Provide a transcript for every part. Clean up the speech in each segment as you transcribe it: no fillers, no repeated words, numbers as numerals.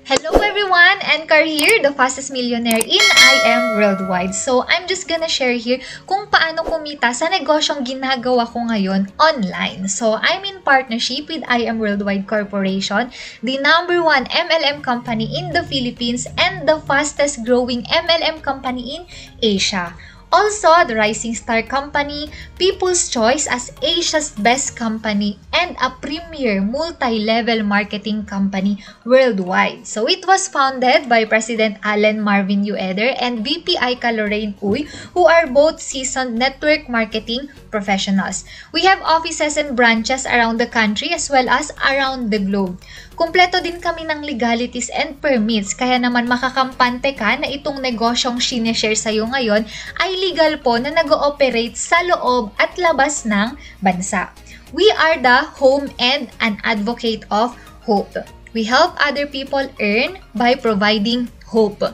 Hello everyone, Ankar here, the fastest millionaire in IM Worldwide. So, I'm just gonna share here kung paano kumita sa negosyong ginagawa ko ngayon online. So, I'm in partnership with IM Worldwide Corporation, the #1 MLM company in the Philippines and the fastest growing MLM company in Asia. Also, the Rising Star Company, People's Choice as Asia's best company, and a premier multi-level marketing company worldwide. So, it was founded by President Allen Marvin Ueder and VP Aika Lorraine Uy, who are both seasoned network marketing professionals. We have offices and branches around the country as well as around the globe. Kumpleto din kami ng legalities and permits, kaya naman makakampante ka na itong negosyong sineshare sa'yo ngayon ay legal po na nag-ooperate sa loob at labas ng bansa. We are the home and an advocate of hope. We help other people earn by providing hope,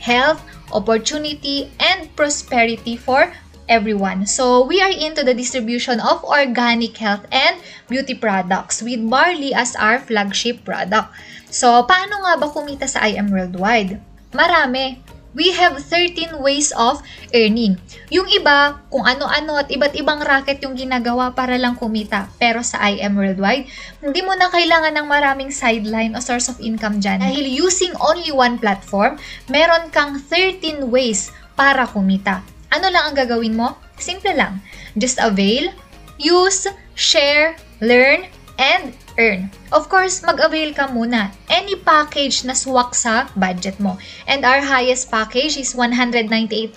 health, opportunity, and prosperity for everyone. So, we are into the distribution of organic health and beauty products with barley as our flagship product. So, paano nga ba kumita sa IM Worldwide? Marami. We have 13 ways of earning. Yung iba, kung ano-ano at iba't ibang racket yung ginagawa para lang kumita. Pero sa IM Worldwide, hindi mo na kailangan ng maraming sideline o source of income dyan. Dahil using only one platform, meron kang 13 ways para kumita. Ano lang ang gagawin mo? Simple lang. Just avail, use, share, learn, and earn. Of course, mag-avail ka muna. Any package na swak sa budget mo. And our highest package is 198,800.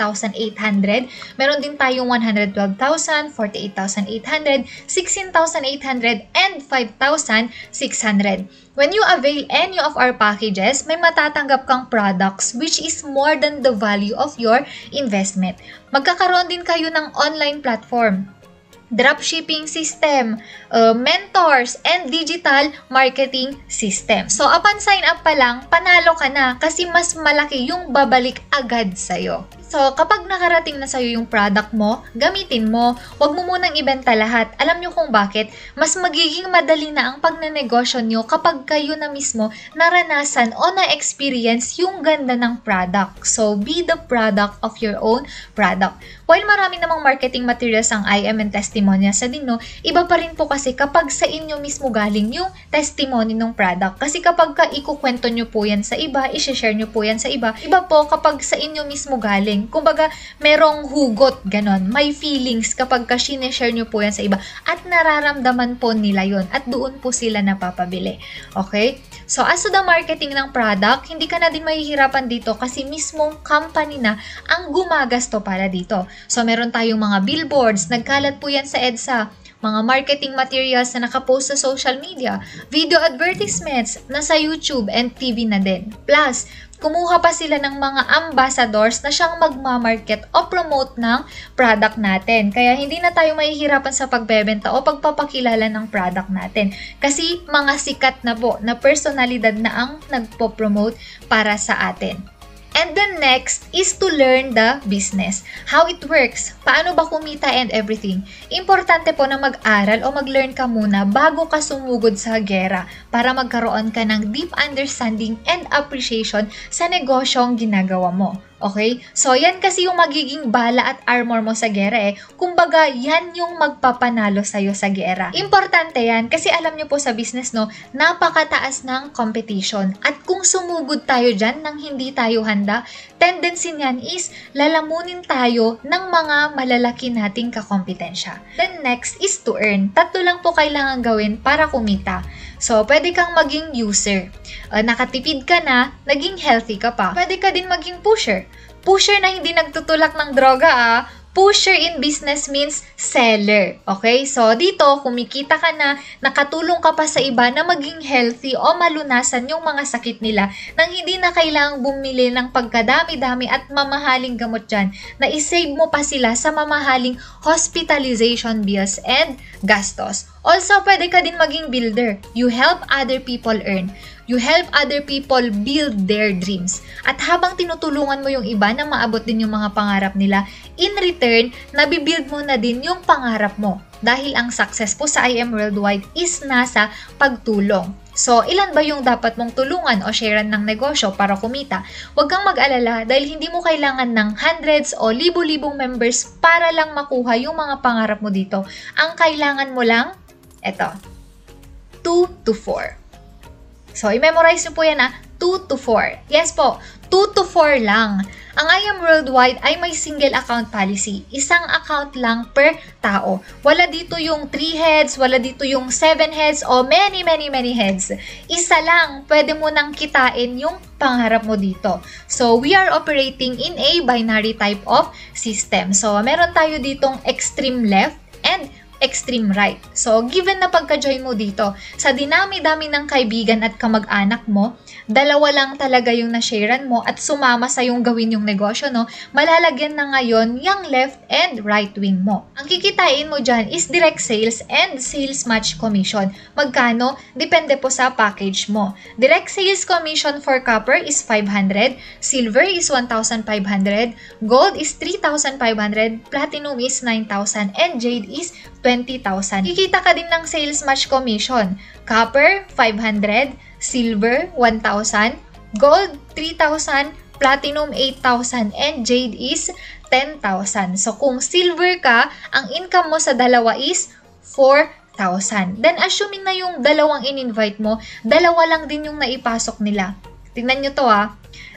Meron din tayong 112,000, 48,800, 16,800, and 5,600. When you avail any of our packages, may matatanggap kang products which is more than the value of your investment. Magkakaroon din kayo ng online platform, dropshipping system, mentors, and digital marketing system. So, upon sign up pa lang, panalo ka na kasi mas malaki yung babalik agad sa'yo. So, kapag nakarating na sa'yo yung product mo, gamitin mo. Huwag mo munang ibenta lahat. Alam nyo kung bakit? Mas magiging madali na ang pagnenegosyo nyo kapag kayo na mismo naranasan o na-experience yung ganda ng product. So, be the product of your own product. While marami namang marketing materials ang IM and testimonials sa din, no, iba pa rin po kasi kapag sa inyo mismo galing yung testimony ng product. Kasi kapag ikukwento nyo po yan sa iba, i-share nyo po yan sa iba, iba po kapag sa inyo mismo galing. Kumbaga, merong hugot, ganon. May feelings kapag sineshare nyo po yan sa iba at nararamdaman po nila yon at doon po sila napapabili. Okay? So, as to the marketing ng product, hindi ka na din mahihirapan dito kasi mismong company na ang gumagasto para dito. So, meron tayong mga billboards, nagkalat po yan sa EDSA, mga marketing materials na nakapost sa social media, video advertisements na sa YouTube and TV na din. Plus, kumuha pa sila ng mga ambassadors na siyang magmamarket o promote ng product natin. Kaya hindi na tayo mahihirapan sa pagbebenta o pagpapakilala ng product natin. Kasi mga sikat na po na personalidad na ang nagpo-promote para sa atin. And then next is to learn the business. How it works, paano ba kumita and everything. Importante po na mag-aral o mag-learn ka muna bago ka sumugod sa gera para magkaroon ka ng deep understanding and appreciation sa negosyong ginagawa mo. Okay? So, yan kasi yung magiging bala at armor mo sa gera eh. Kumbaga, yan yung magpapanalo sa'yo sa gera. Importante yan kasi alam nyo po sa business, no, napakataas ng competition. At kung sumugod tayo dyan nang hindi tayo handa, tendency niyan is lalamunin tayo ng mga malalaki nating kakompetensya. Then next is to earn. Tatlo lang po kailangan gawin para kumita. So, pwede kang maging user. Nakatipid ka na, naging healthy ka pa. Pwede ka din maging pusher. Pusher na hindi nagtutulak ng droga, Pusher in business means seller. Okay? So, dito, kumikita ka na, nakatulong ka pa sa iba na maging healthy o malunasan yung mga sakit nila nang hindi na kailangang bumili ng pagkadami-dami at mamahaling gamot dyan, na isave mo pa sila sa mamahaling hospitalization bills and gastos. Also, pwede ka din maging builder. You help other people earn. You help other people build their dreams. At habang tinutulungan mo yung iba na maabot din yung mga pangarap nila, in return, nabibuild mo na din yung pangarap mo. Dahil ang success po sa I Am Worldwide is nasa pagtulong. So, ilan ba yung dapat mong tulungan o sharean ng negosyo para kumita? Huwag kang mag-alala dahil hindi mo kailangan ng hundreds o libo-libong members para lang makuha yung mga pangarap mo dito. Ang kailangan mo lang, eto, 2 to 4. So, i-memorize nyo po yan 2 to 4. Yes po, 2 to 4 lang. Ang I Am Worldwide ay may single account policy. Isang account lang per tao. Wala dito yung 3 heads, wala dito yung 7 heads, o many heads. Isa lang, pwede mo nang kitain yung pangarap mo dito. So, we are operating in a binary type of system. So, meron tayo ditong extreme left and extreme right. So, given na pagka-join mo dito, sa dinami-dami ng kaibigan at kamag-anak mo, dalawa lang talaga yung na-sharean mo at sumama sa yung gawin yung negosyo, no? Malalagyan na ngayon yung left and right wing mo. Ang kikitain mo dyan is direct sales and sales match commission. Magkano? Depende po sa package mo. Direct sales commission for copper is 500, silver is 1,500, gold is 3,500, platinum is 9,000, and jade is 20,000. Kikita ka din ng sales match commission. Copper, 500. Silver, 1,000. Gold, 3,000. Platinum, 8,000. And jade is 10,000. So, kung silver ka, ang income mo sa dalawa is 4,000. Then, assuming na yung dalawang in-invite mo, dalawa lang din yung naipasok nila. Tingnan nyo to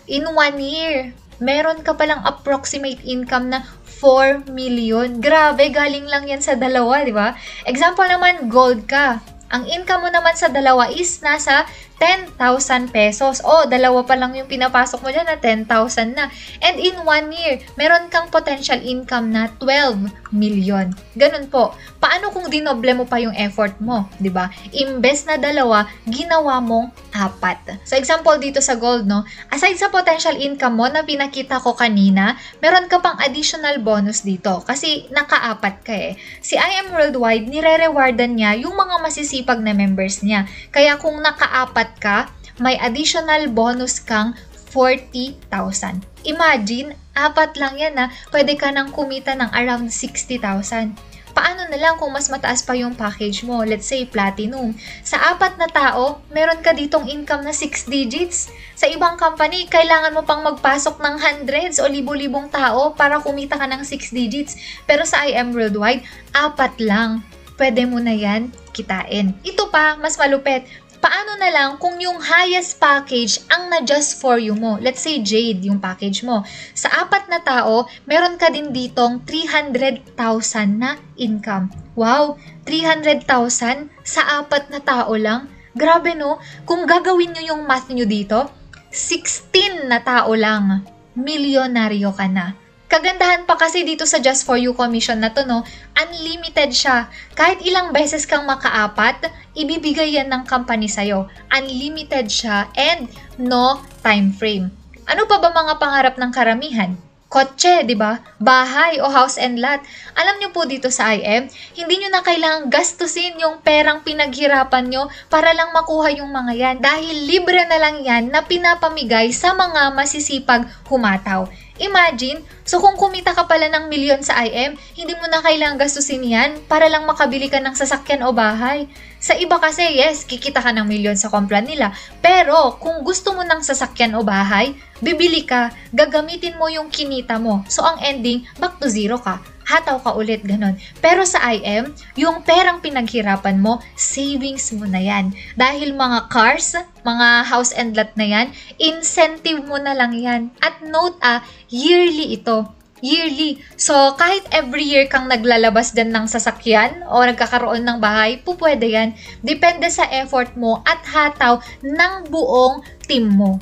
In 1 year, meron ka palang approximate income na 4 million. Grabe, galing lang yan sa dalawa, di ba? Example naman, gold ka. Ang income mo naman sa dalawa is nasa 10,000 pesos. O, dalawa pa lang yung pinapasok mo dyan na 10,000 na. And in 1 year, meron kang potential income na 12 million. Ganun po. Paano kung dinoble mo pa yung effort mo? Diba? Imbes na dalawa, ginawa mong 4. So, example dito sa gold, no? Aside sa potential income mo na pinakita ko kanina, meron ka pang additional bonus dito. Kasi naka-4 ka eh. Si I Am Worldwide, nire-rewardan niya yung mga masisipag na members niya. Kaya kung naka-4 ka, may additional bonus kang 40,000. Imagine, 4 lang yan pwede ka nang kumita ng around 60,000. Paano na lang kung mas mataas pa yung package mo? Let's say platinum. Sa 4 na tao, meron ka ditong income na 6 digits. Sa ibang company, kailangan mo pang magpasok ng hundreds o libo-libong tao para kumita ka ng 6 digits. Pero sa I Am Worldwide, 4 lang. Pwede mo na yan kitain. Ito pa, mas malupit. Paano na lang kung yung highest package ang na-just for you mo? Let's say Jade yung package mo. Sa 4 na tao, meron ka din ditong 300,000 na income. Wow! 300,000 sa 4 na tao lang? Grabe no? Kung gagawin nyo yung math nyo dito, 16 na tao lang, milyonaryo ka na. Kagandahan pa kasi dito sa Just For You commission na to, no? Unlimited siya. Kahit ilang beses kang maka-4, ibibigay yan ng company sa'yo. Unlimited siya and no time frame. Ano pa ba mga pangarap ng karamihan? Kotse, di ba? Bahay o house and lot. Alam nyo po dito sa IM, hindi nyo na kailangang gastusin yung perang pinaghirapan nyo para lang makuha yung mga yan. Dahil libre na lang yan na pinapamigay sa mga masisipag humataw. Imagine, so kung kumita ka pala ng milyon sa IM, hindi mo na kailangang gastusin yan para lang makabili ka ng sasakyan o bahay. Sa iba kasi, yes, kikita ka ng milyon sa komplan nila. Pero kung gusto mo ng sasakyan o bahay, bibili ka, gagamitin mo yung kinita mo. So ang ending, back to zero ka. Hataw ka ulit, ganun. Pero sa IM, yung perang pinaghirapan mo, savings mo na yan. Dahil mga cars, mga house and lot na yan, incentive mo na lang yan. At note yearly ito. Yearly. So, kahit every year kang naglalabas din ng sasakyan o nagkakaroon ng bahay, pupwede yan. Depende sa effort mo at hataw ng buong team mo.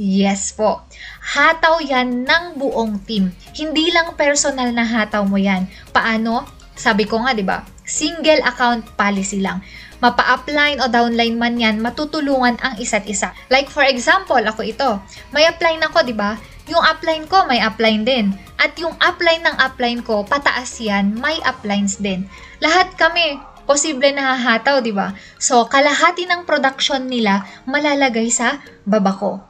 Yes po. Hataw yan ng buong team. Hindi lang personal na hataw mo yan. Paano? Sabi ko nga, di ba? Single account policy lang. Mapa-upline o downline man yan, matutulungan ang isa't isa. Like for example, ako ito. May upline ako, di ba? Yung upline ko, may upline din. At yung upline ng upline ko, pataas yan, may uplines din. Lahat kami, posible nahahataw, di ba? So, kalahati ng production nila malalagay sa baba ko.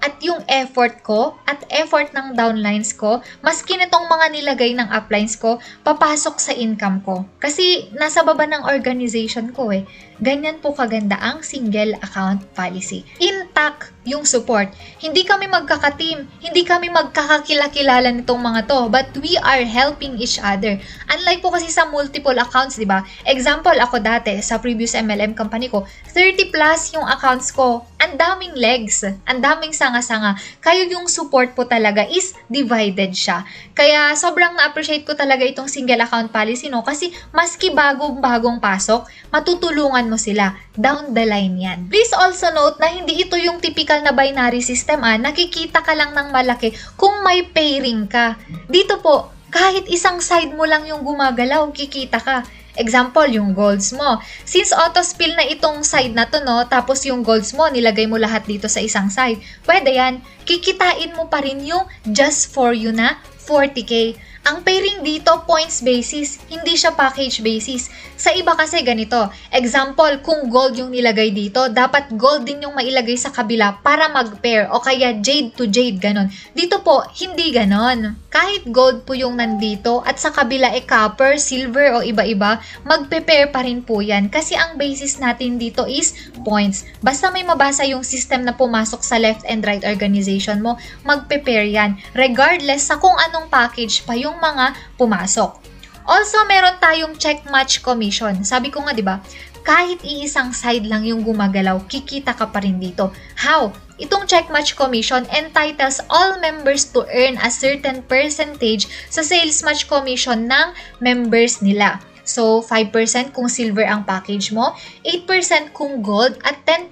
At yung effort ko at effort ng downlines ko, maski nitong mga nilagay ng uplines ko, papasok sa income ko. Kasi nasa baba ng organization ko eh. Ganyan po kaganda ang single account policy. Intact yung support. Hindi kami magkaka-team, hindi kami magkakakilala nitong mga to, but we are helping each other. Unlike po kasi sa multiple accounts, di ba? Example, ako dati, sa previous MLM company ko, 30 plus yung accounts ko. Ang daming legs, ang daming sanga-sanga. Kaya yung support po talaga is divided siya. Kaya sobrang na-appreciate ko talaga itong single account policy, no? Kasi maski bagong pasok, matutulungan mo sila. Down the line yan. Please also note na hindi ito yung typical na binary system, nakikita ka lang ng malaki kung may pairing ka. Dito po, kahit isang side mo lang yung gumagalaw, kikita ka. Example, yung golds mo. Since auto-spill na itong side na to, no, tapos yung golds mo, nilagay mo lahat dito sa isang side, pwede yan. Kikitain mo pa rin yung just for you na 40K. Ang pairing dito, points basis, hindi siya package basis. Sa iba kasi ganito. Example, kung gold yung nilagay dito, dapat gold din yung mailagay sa kabila para mag-pair o kaya jade to jade, ganon. Dito po, hindi ganon. Kahit gold po yung nandito at sa kabila copper, silver o iba-iba, magpe-pair pa rin po yan kasi ang basis natin dito is points. Basta may mabasa yung system na pumasok sa left and right organization mo, magpe-pair yan. Regardless sa kung anong package pa yung mga pumasok. Also, meron tayong check match commission. Sabi ko nga, di ba, kahit iisang side lang yung gumagalaw, kikita ka pa rin dito. How? Itong check match commission entitles all members to earn a certain percentage sa sales match commission ng members nila. So, 5% kung silver ang package mo, 8% kung gold, at 10%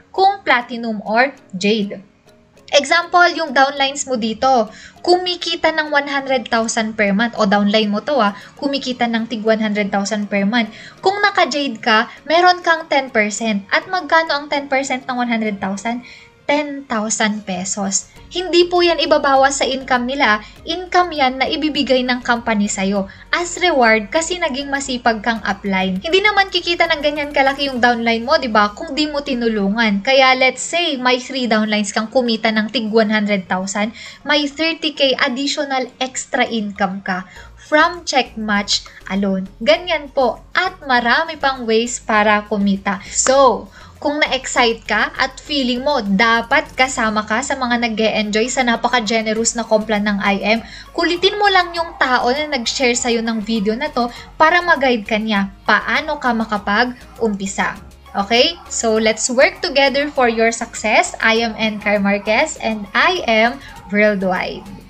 kung platinum or jade. Example, yung downlines mo dito, kumikita ng 100,000 per month, o downline mo to kumikita ng tig 100,000 per month. Kung naka-jade ka, meron kang 10%. At magkano ang 10% ng 100,000? 10,000 pesos. Hindi po yan ibabawas sa income nila. Income yan na ibibigay ng company sa'yo as reward kasi naging masipag kang upline. Hindi naman kikita ng ganyan kalaki yung downline mo, di ba? Kung di mo tinulungan. Kaya let's say may 3 downlines kang kumita ng tig 100,000, may 30K additional extra income ka from check match alone. Ganyan po. At marami pang ways para kumita. So, kung na-excite ka at feeling mo dapat kasama ka sa mga nag-e-enjoy sa napaka-generous na Complan ng IM, kulitin mo lang yung tao na nag-share sa'yo ng video na to para mag-guide ka niya paano ka makapag-umpisa. Okay? So, let's work together for your success. I am Encar Marquez and I am Worldwide.